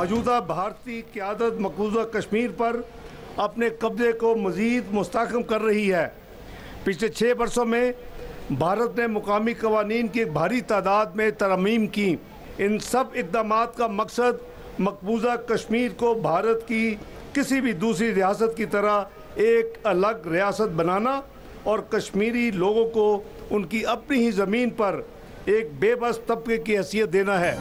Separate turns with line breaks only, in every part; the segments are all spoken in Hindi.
मौजूदा भारतीय क़यादत मकबूजा कश्मीर पर अपने कब्जे को मज़ीद मुस्तहकम कर रही है। पिछले 6 वर्षों में भारत ने मुकामी कवानीन की भारी तादाद में तरमीम की। इन सब इक़दामात का मकसद मकबूजा कश्मीर को भारत की किसी भी दूसरी रियासत की तरह एक अलग रियासत बनाना और कश्मीरी लोगों को उनकी अपनी ही ज़मीन पर एक बेबस तबके की हैसियत देना है।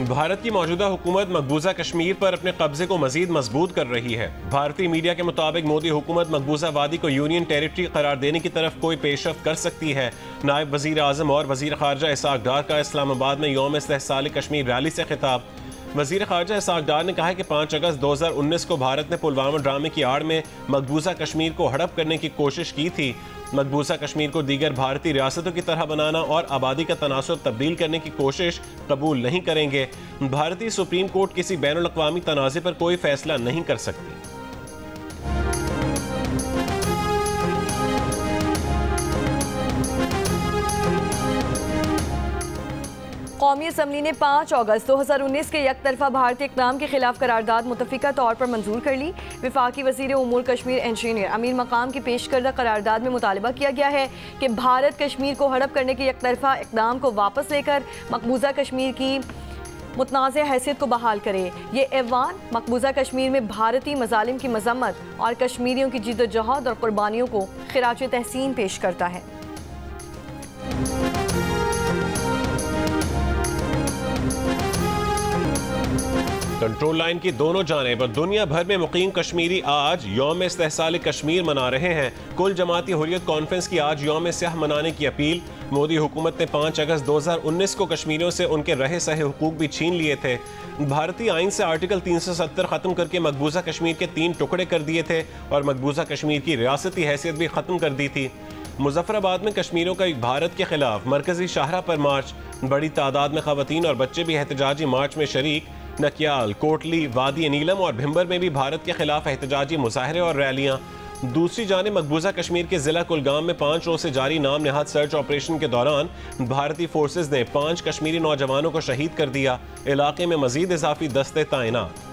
भारत की मौजूदा हुकूमत मकबूजा कश्मीर पर अपने कब्जे को मजीद मजबूत कर रही है। भारतीय मीडिया के मुताबिक मोदी हुकूमत मकबूजा वादी को यूनियन टेरिटरी करार देने की तरफ कोई पेशरफ्त कर सकती है। नायब वजीर आज़म और वजीर खारजा इसाक डार का इस्लामाबाद में यौम इस्तेहसाल कश्मीर रैली से खिताब। वजीर खारजा इसाक डार ने कहा है कि 5 अगस्त 2019 को भारत ने पुलवामा ड्रामे की आड़ में मकबूजा कश्मीर को हड़प करने की कोशिश की थी। मकबूजा कश्मीर को दीगर भारतीय रियासतों की तरह बनाना और आबादी का तनासुब तब्दील करने की कोशिश कबूल नहीं करेंगे। भारतीय सुप्रीम कोर्ट किसी बैनुल अक़वामी तनाज़े पर कोई फैसला नहीं कर सकती।
कौमी असम्बली ने 5 अगस्त 2019 के यकतरफा भारतीय इक़दाम के खिलाफ करारदाद मुतफ़िका तौर पर मंजूर कर ली। वफाकी वज़ीर उमूर कश्मीर इंजीनियर अमीर मकाम की पेश करदा करारदाद में मुतालबा किया गया है कि भारत कश्मीर को हड़प करने के यकतरफा इक़दाम को वापस लेकर मकबूजा कश्मीर की मुतनाज़ हैसियत को बहाल करे। ये ऐवान मकबूजा कश्मीर में भारतीय मज़ालिम की मज़म्मत और कश्मीरियों की जिद्दोजहद और कुर्बानियों को खिराज तहसीन पेश करता है।
कंट्रोल लाइन की दोनों जानिब दुनिया भर में मुकीम कश्मीरी आज यौम इस्तेहसाल कश्मीर मना रहे हैं। कुल जमाती हुर्रियत कॉन्फ्रेंस की आज यौम स्याह मनाने की अपील। मोदी हुकूमत ने 5 अगस्त 2019 को कश्मीरियों से उनके रहे सहे हुकूक भी छीन लिए थे। भारतीय आइन से आर्टिकल 370 ख़त्म करके मकबूजा कश्मीर के 3 टुकड़े कर दिए थे और मकबूजा कश्मीर की रियासती हैसियत भी ख़त्म कर दी थी। मुजफ्फराबाद में कश्मीरियों का भारत के खिलाफ मरकजी शाहरा पर मार्च। बड़ी तादाद में ख़वातीन और बच्चे भी एहतजाजी मार्च में शरीक। नकियाल, कोटली, वादी नीलम और भिम्बर में भी भारत के खिलाफ एहतजाजी मुजाहरे और रैलियां। दूसरी जानिब मकबूजा कश्मीर के जिला कुलगाम में 5 रोज से जारी नाम नहाद सर्च ऑपरेशन के दौरान भारतीय फोर्सेज ने 5 कश्मीरी नौजवानों को शहीद कर दिया। इलाके में मजीद इजाफी दस्ते तैनात।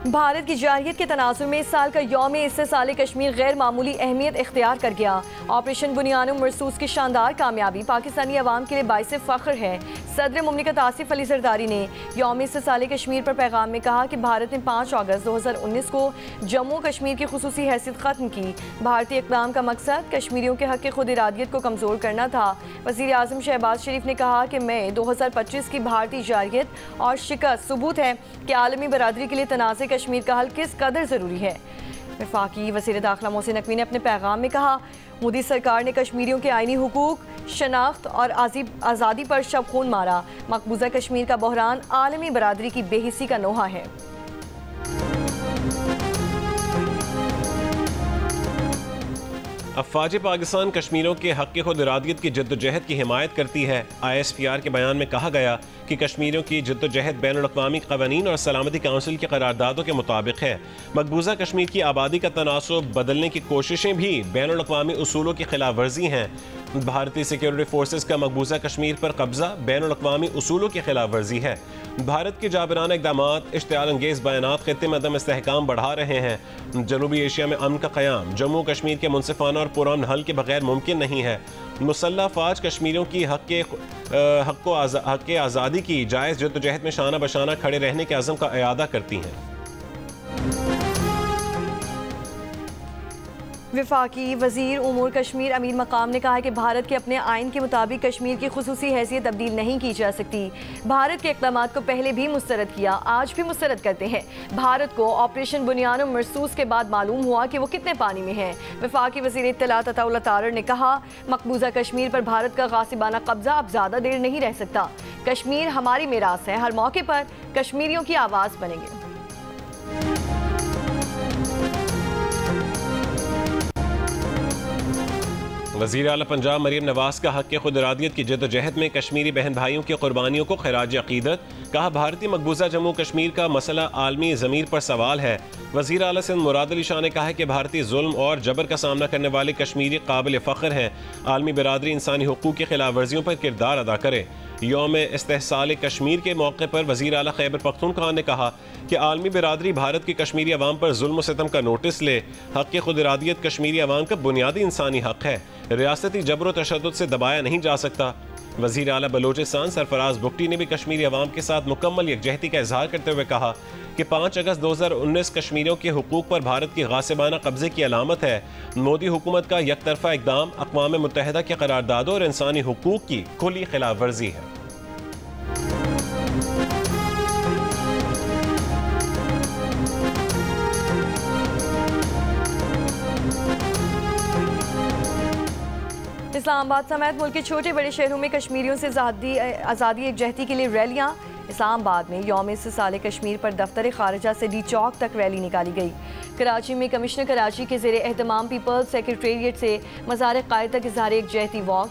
भारत की जारहियत के तनाजुर में इस साल का यौम इस्तेहसाल कश्मीर गैर मामूली अहमियत इख्तियार कर गया। ऑपरेशन बुनियानुम मरसूस की शानदार कामयाबी पाकिस्तानी अवाम के लिए बाइस फ़ख्र है। सदर मुमलिकत आसिफ अली जरदारी ने यौम इस्तेहसाल कश्मीर पर पैगाम में कहा कि भारत ने 5 अगस्त 2019 को जम्मू कश्मीर की खुसूसी हैसियत ख़त्म की। भारतीय इक़दाम का मकसद कश्मीरियों के हक़ खुद इरादियत को कमज़ोर करना था। वज़ीर आज़म शहबाज शरीफ ने कहा कि मई 2025 की भारतीय जारहियत और शिकस्त सबूत है कि आलमी बरादरी के लिए तनाज़े कश्मीर का हल किस कदर ज़रूरी है। वफाकी वज़ीर दाखिला मोहसिन नकवी ने अपने पैगाम में कहा, मोदी सरकार ने कश्मीरियों के आइनी हुकूक, शनाख्त और आज़ादी पर शब खून मारा। मकबूजा कश्मीर का बहरान आलमी बरादरी की बेहिसी का नोहा है।
अफ़वाज पाकिस्तान कश्मीरियों के हक़ खुद इरादियत की जद्दोजहद की हिमायत करती है। ISPR के बयान में कहा गया कि कश्मीरियों की जद्दोजहद बैनुल अक़वामी क़वानीन और सलामती काउंसिल की करारदादों के मुताबिक है। मकबूजा कश्मीर की आबादी का तनासुब बदलने की कोशिशें भी बैनुल अक़वामी उसूलों की खिलाफ वर्जी हैं। भारतीय सिक्योरिटी फोर्सेस का मकबूजा कश्मीर पर कब्जा बैनुल अक़वामी उसूलों की खिलाफ वर्जी है। भारत के जाबिराना इक़दामात, इश्तियाल अंगेज़ बयानात ख़ित्ते में अदम इस्तेहकाम बढ़ा रहे हैं। जनूबी एशिया में अमन का क़याम जम्मू कश्मीर के मुनसिफाना और पुरअमन हल के बगैर मुमकिन नहीं है। मुसल्लह फ़ौज कश्मीरियों की हक़ आज़ादी की जायज़ जद्दोजहद में शाना बशाना खड़े रहने के अज़म का इयादा करती हैं।
वफाकी वज़ीर उमूर कश्मीर अमीर मकाम ने कहा है कि भारत के अपने आइन के मुताबिक कश्मीर की खुसूसी हैसियत तब्दील नहीं की जा सकती। भारत के इक़दामात को पहले भी मुस्तरद किया, आज भी मुस्तरद करते हैं। भारत को ऑपरेशन बुनियानुम मरसूस के बाद मालूम हुआ कि वो कितने पानी में है। वफाकी वज़ीर इत्तलात अताउल्लाह तारर ने कहा, मकबूजा कश्मीर पर भारत का गासिबाना कब्जा अब ज़्यादा देर नहीं रह सकता। कश्मीर हमारी मीरास है, हर मौके पर कश्मीरियों की आवाज़ बनेंगे।
वज़ीर आला पंजाब मरीम नवाज का हक़ खुद इरादियत की जद्दोजहद में कश्मीरी बहन भाइयों की कुर्बानियों को खिराज अक़ीदत। कहा, भारतीय मकबूजा जम्मू कश्मीर का मसला आलमी ज़मीर पर सवाल है। वज़ीर आला सिंध मुराद अली शाह ने कहा है कि भारतीय जुल्म और जबर का सामना करने वाले कश्मीरी काबिल फ़ख्र हैं। आलमी बिरादरी इंसानी हुकूक़ की खिलाफ वर्जियों पर किरदार अदा करे। यौम इस्तेहसाल कश्मीर के मौके पर वज़ीर आला खैबर पख्तूनख्वा ने कहा कि आलमी बिरादरी भारत की कश्मीरी अवाम पर जुल्म सितम का नोटिस ले। हक़ खुद इरादियत कश्मीरी अवाम का बुनियादी इंसानी हक़ है, रियासती जबर व तशद्दुद से दबाया नहीं जा सकता। वज़ीर आला बलोचिस्तान सरफराज बुगटी ने भी कश्मीरी अवाम के साथ मुकम्मल यकजहती का इजहार करते हुए कहा कि 5 अगस्त 2019 कश्मीरियों के हुकूक पर भारत की गासिबाना कब्जे की अलामत है। मोदी हुकूमत का यकतरफा इक़दाम अक़वाम मुत्तहिदा के करारदादों और इंसानी हुकूक की खुली खिलाफ वर्जी है।
इस्लामाबाद समेत मुल्क के छोटे बड़े शहरों में कश्मीरियों से आज़ादी यकजहती के लिए रैलियाँ। इस्लामाबाद में यौम इस्तेहसाल कश्मीर पर दफ्तर खारजा से डी चौक तक रैली निकाली गई। कराची में कमिश्नर कराची के ज़ेरे एहतमाम पीपल्स सेक्रेटेरिएट से मज़ार क़ायद तक इज़हार यकजहती वॉक।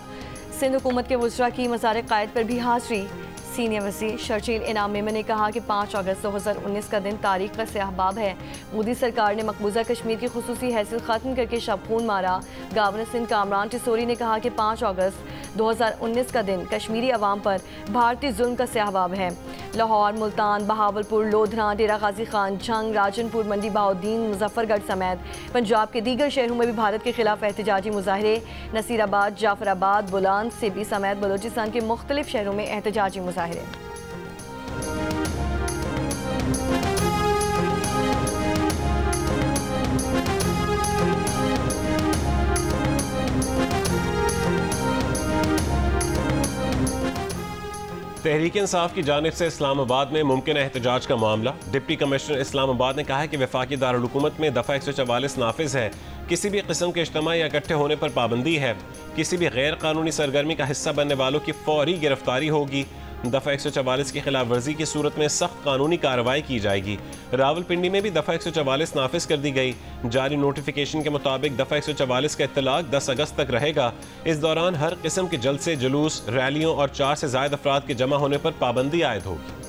सिंध हुकूमत के वज़रा की मज़ार क़ायद पर भी हाज़री। सीनियर वज़ीर शर्जील इनाम मेमन ने कहा कि 5 अगस्त 2019 का दिन तारीख का स्याहबाब है। मोदी सरकार ने मकबूजा कश्मीर की खुसूसी हैसियत ख़त्म करके शब खून मारा। गवर्नर सिंध कामरान टिसोरी ने कहा कि 5 अगस्त 2019 का दिन कश्मीरी अवाम पर भारतीय जुल्म का स्याहबाब है। लाहौर, मुल्तान, बहावलपुर, लोधरा, डेरा गाजी खान, झंग, राजनपुर, मंडी बहाउद्दीन, मुजफ्फरगढ़ समेत पंजाब के दीगर शहरों में भी भारत के खिलाफ एहतजाजी मुजाहरे। नसीराबाद, जाफराबाद, बुलंद, सिबी समेत बलोचिस्तान के मुख्तलिफ शहरों में एहतजाजी मुजाहरे।
तहरीक इंसाफ की जानिब से इस्लामाबाद में मुमकिन एहतजाज का मामला। डिप्टी कमिश्नर इस्लामाबाद ने कहा है कि वफाकी दारुल-हुकूमत में दफ़ा 144 नाफिज है। किसी भी किस्म के इज्तिमा या इकट्ठे होने पर पाबंदी है। किसी भी गैर कानूनी सरगर्मी का हिस्सा बनने वालों की फौरी गिरफ्तारी होगी। दफ़ा 144 की खिलाफ वर्जी की सूरत में सख्त कानूनी कार्रवाई की जाएगी। रावलपिंडी में भी दफ़ा 144 नाफिज कर दी गई। जारी नोटिफिकेशन के मुताबिक दफ़ा 144 का इत्तलाक 10 अगस्त तक रहेगा। इस दौरान हर किस्म के जलसे, जुलूस, रैलियों और 4 से ज़ायद अफराद के जमा होने पर पाबंदी आयद होगी।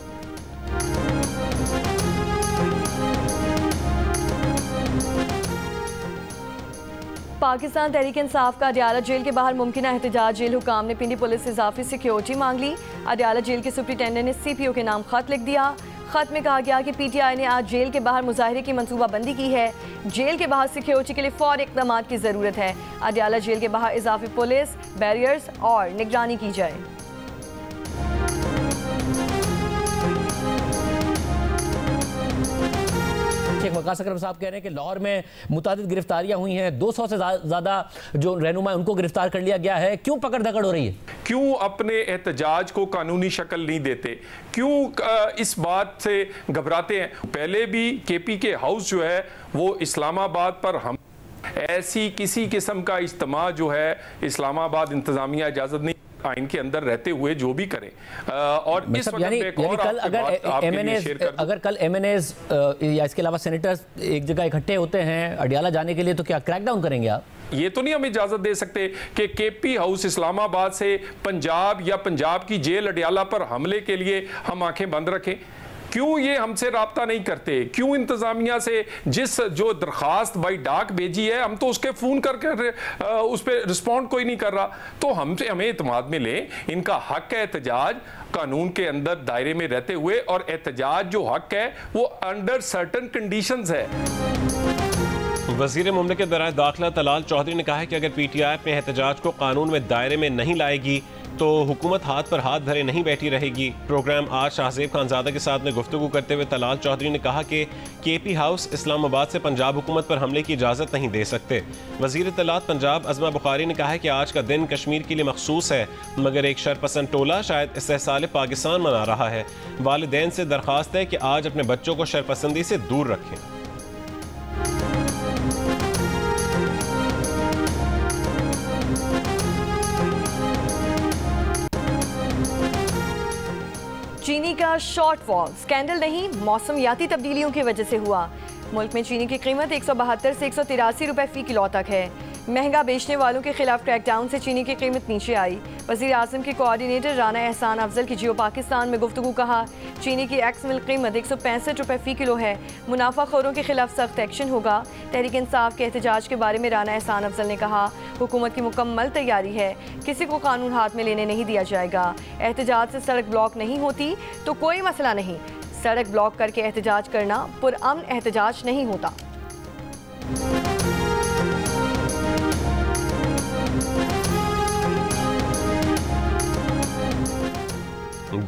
पाकिस्तान तहरीक इंसाफ का अडयाला जेल के बाहर मुमकिन एहतजाज। जेल हुकाम ने पिंडी पुलिस से इजाफी सिक्योरिटी मांग ली। अडयाला जेल के सुप्रिटेंडेंट ने CPO के नाम खत लिख दिया। खत में कहा गया कि PTI ने आज जेल के बाहर मुजाहरे की मनसूबाबंदी की है। जेल के बाहर सिक्योरिटी के लिए फौरी इक़दाम की ज़रूरत है। अडयाला जेल के बाहर इजाफी पुलिस, बैरियर्स और निगरानी की जाए।
शेख वकास अकरम साहब कह रहे हैं कि लाहौर में मुतादिद गिरफ्तारियां हुई हैं, 200 से ज़्यादा जो रहनुमा है उनको गिरफ्तार कर लिया गया है। क्यों पकड़ दकड़ हो रही है?
क्यों अपने एहतजाज को कानूनी शक्ल नहीं देते? क्यों इस बात से घबराते हैं? पहले भी KP के हाउस जो है वो इस्लामाबाद पर हम ऐसी किसी किस्म का इज्तिमा जो है इस्लामाबाद इंतजामिया इजाजत नहीं, आइन के अंदर रहते हुए जो भी करें। और इस वक्त
यानी कल अगर कल MNAs या इसके अलावा सेनेटर्स एक जगह इकट्ठे होते हैं अडयाला जाने के लिए, तो क्या क्रैकडाउन करेंगे आप?
ये तो नहीं हम इजाजत दे सकते कि KP हाउस इस्लामाबाद से पंजाब या पंजाब की जेल अडयाला पर हमले के लिए हम आंखें बंद रखें। क्यों ये हमसे राब्ता नहीं करते? क्यों इंतजामिया से जिस जो दरखास्त बाई डाक भेजी है हम तो उसके फ़ोन करके उस पर रिस्पॉन्ड कोई नहीं कर रहा। तो हमसे हमें इत्मीनान में लें, इनका हक है एहतजाज कानून के अंदर दायरे में रहते हुए, और एहतजाज जो हक है वो अंडर सर्टन कंडीशंस है।
वज़ीर मुमलिकत बराए दाखिला तलाल चौधरी ने कहा है कि अगर PTI अपने एहतजाज को कानून में दायरे में नहीं लाएगी तो हुकूमत हाथ पर हाथ धरे नहीं बैठी रहेगी। प्रोग्राम आज शाहजेब खानजादा के साथ में गुफ्तगू करते हुए तलाल चौधरी ने कहा कि KP हाउस इस्लामाबाद से पंजाब हुकूमत पर हमले की इजाज़त नहीं दे सकते। वज़ीर इत्तलात पंजाब अज़मा बुखारी ने कहा है कि आज का दिन कश्मीर के लिए मखसूस है, मगर एक शरपसंद टोला शायद इस्तेहसाल पाकिस्तान मना रहा है। वालिदैन से दरख्वास्त है कि आज अपने बच्चों को शरपसंदी से दूर रखें।
चीनी का शॉर्टफॉल स्कैंडल नहीं, मौसमियाती तब्दीलियों की वजह से हुआ। मुल्क में चीनी की कीमत 172 से 183 रुपए फ़ी किलो तक है। महंगा बेचने वालों के खिलाफ क्रैकडाउन से चीनी की कीमत नीचे आई। वज़ीर आज़म के कोऑर्डिनेटर राना एहसान अफजल की जियो पाकिस्तान में गुफ्तगू। कहा, चीनी की एक्स मिल्क कीमत 165 रुपये फ़ी किलो है। मुनाफाखोरों के खिलाफ सख्त एक्शन होगा। तहरीक इंसाफ के एहतजाज के बारे में राना एहसान अफजल ने कहा, हुकूमत की मुकम्मल तैयारी है, किसी को कानून हाथ में लेने नहीं दिया जाएगा। एहतजाज से सड़क ब्लॉक नहीं होती तो कोई मसला नहीं, सड़क ब्लॉक करके एहतजाज करना पुरअमन एहतजाज नहीं होता।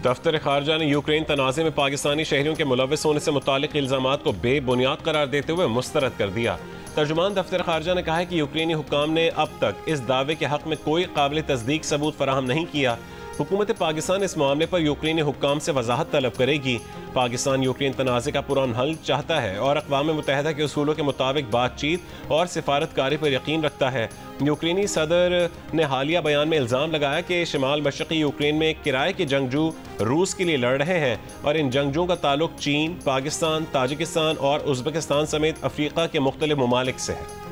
दफ्तर खारजा ने यूक्रेन तनाज़े में पाकिस्तानी शहरियों के मुलव्वस होने से मुतालिक इल्ज़ामात को बेबुनियाद करार देते हुए मुस्तरद कर दिया। तर्जुमान दफ्तर खारजा ने कहा है कि यूक्रेनी हुक्काम ने अब तक इस दावे के हक़ में कोई काबिल तस्दीक सबूत फराहम नहीं किया। हुकूमत पाकिस्तान इस मामले पर यूक्रेनी हुक्काम से वजाहत तलब करेगी। पाकिस्तान यूक्रेन तनाज़े का पुरअमन हल चाहता है और अक़वाम मुत्तहिदा के उसूलों के मुताबिक बातचीत और सिफारतकारी पर यकीन रखता है। यूक्रेनी सदर ने हालिया बयान में इल्ज़ाम लगाया कि शिमाल मशरक़ी यूक्रेन में किराए के जंगजू रूस के लिए लड़ रहे हैं और इन जंगजुओं का ताल्लुक चीन, पाकिस्तान, ताजिकिस्तान और उज़्बेकिस्तान समेत अफ्रीका के मुख्तलिफ ममालिक से है।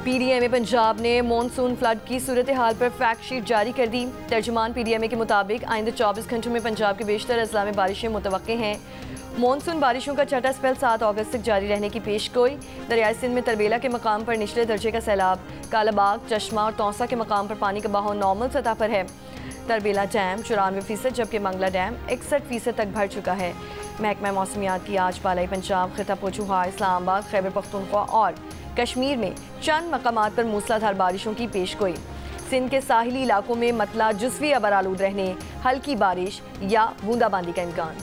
PDMA पंजाब ने मॉनसून फ्लड की सूरत हाल पर फैक्ट शीट जारी कर दी। तर्जुमान PDMA के मुताबिक आइंदा 24 घंटों में पंजाब के बेशतर अजला में बारिशें मुतवक्के हैं। मॉनसून बारिशों का छठा स्पेल 7 अगस्त तक जारी रहने की पेशगोई। दरियाई सिंध में तरबेला के मकाम पर निचले दर्जे का सैलाब, कालाबाग, चश्मा और तौसा के मकाम पर पानी का बहाव नॉर्मल सतह पर है। तरबेला डैम 94%, जबकि मंगला डैम 61% तक भर चुका है। महकमा मौसमियात की आज बालाई पंजाब, खिताब चूहार, इस्लामाबाद, खैबर पख्तूनख्वा और कश्मीर में चंद मकामात पर मूसलाधार बारिशों की पेशगोई। सिंध के साहिली इलाकों में मतला जुज़वी अबरालूद रहने, हल्की बारिश या बूंदाबांदी का इम्कान।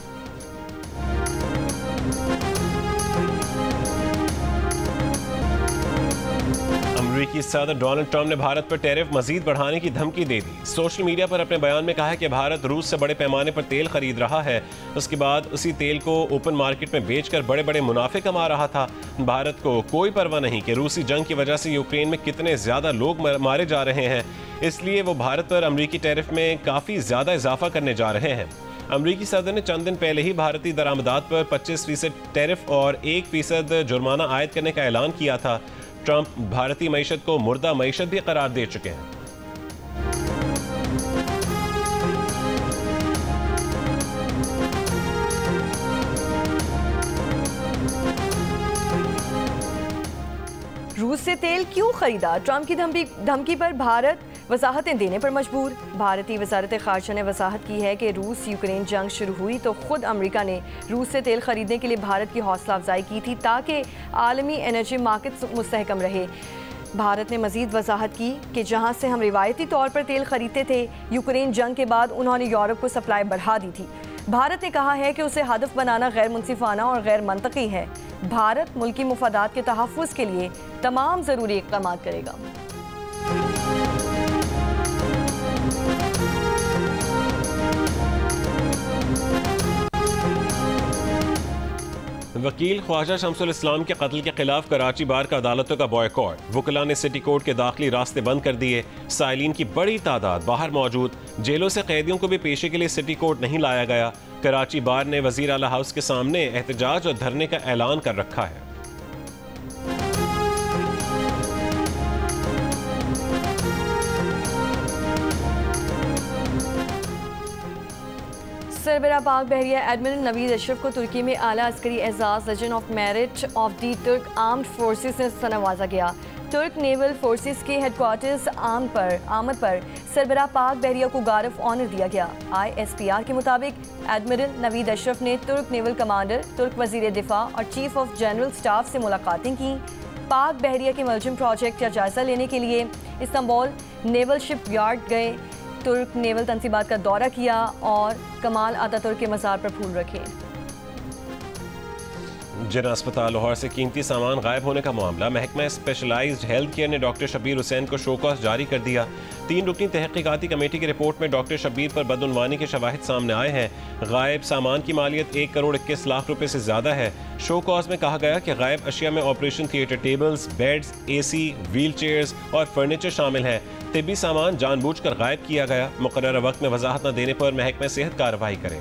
अमेरिकी सदर डोनाल्ड ट्रंप ने भारत पर टैरिफ मजीद बढ़ाने की धमकी दे दी। सोशल मीडिया पर अपने बयान में कहा है कि भारत रूस से बड़े पैमाने पर तेल खरीद रहा है, उसके बाद उसी तेल को ओपन मार्केट में बेचकर बड़े बड़े मुनाफे कमा रहा था। भारत को कोई परवाह नहीं कि रूसी जंग की वजह से यूक्रेन में कितने ज्यादा लोग मारे जा रहे हैं, इसलिए वो भारत पर अमेरिकी टैरिफ में काफी ज्यादा इजाफा करने जा रहे हैं। अमेरिकी सदर ने चंद दिन पहले ही भारतीय दरामदात पर 25% टैरिफ और 1% जुर्माना आयद करने का ऐलान किया था। ट्रंप भारतीय मईशत को मुर्दा मईशत भी करार दे चुके हैं।
रूस से तेल क्यों खरीदा? ट्रंप की धमकी पर भारत वजाहतें देने पर मजबूर। भारतीय वजारत खारजा ने वजाहत की है कि रूस यूक्रेन जंग शुरू हुई तो खुद अमेरिका ने रूस से तेल खरीदने के लिए भारत की हौसला अफजाई की थी ताकि आलमी एनर्जी मार्केट मुस्तहकम रहे। भारत ने मजीद वजाहत की कि जहां से हम रिवायती तौर पर तेल खरीदते थे, यूक्रेन जंग के बाद उन्होंने यूरोप को सप्लाई बढ़ा दी थी। भारत ने कहा है कि उसे हदफ बनाना गैर मुनसिफाना और गैर मंतकी है। भारत मुल्की मुफादात के तहफ़्फ़ुज़ के लिए तमाम ज़रूरी इक़दाम करेगा।
वकील ख्वाजा शमसुल इस्लाम के कत्ल के खिलाफ कराची बार का अदालतों का बॉयकॉट। वकला ने सिटी कोर्ट के दाखिली रास्ते बंद कर दिए। साइलिन की बड़ी तादाद बाहर मौजूद। जेलों से कैदियों को भी पेशी के लिए सिटी कोर्ट नहीं लाया गया। कराची बार ने वजीर आला हाउस के सामने एहतजाज और धरने का ऐलान कर रखा है।
सरबराह पाक बहरिया एडमिरल नवीद अशरफ को तुर्की में आला अस्करी एजाज legend of merit of the Turk armed forces से नवाजा गया। तुर्क नेवल फोर्सेस के हेडक्वार्टर्स आमद पर सरबराह पाक बहरिया को गार्ड ऑफ ऑनर दिया गया। ISPR के मुताबिक एडमिरल नवीद अशरफ ने तुर्क नेवल कमांडर, तुर्क वजीर दिफा और चीफ ऑफ जनरल स्टाफ से मुलाकातें की। पाक बहरिया के मलजम प्रोजेक्ट का जायजा लेने के लिए इस्तांबुल नेवल शिप यार्ड गए। तुर्क नेवल तंसीबात का दौरा किया और कमाल अतातुर्क के मज़ार पर फूल रखे।
जिना अस्पताल लाहौर से कीमती सामान गायब होने का मामला। महकमा स्पेशलाइज्ड हेल्थ केयर ने डॉक्टर शबीर हुसैन को शोकॉज जारी कर दिया। 3 रुकनी तहकीकाती कमेटी की रिपोर्ट में डॉक्टर शब्बीर पर बदउनवानी के शवाहिद सामने आए हैं। गायब सामान की मालियत 1 करोड़ 21 लाख रुपए से ज्यादा है। शो कॉज में कहा गया कि गायब अशिया में operation theatre tables, beds, AC, wheel chairs और फर्नीचर शामिल है। तिब्बी सामान जानबूझकर गायब किया गया। मुकर्रर वक्त में वजाहत न देने पर महकमा सेहत कार्रवाई करे।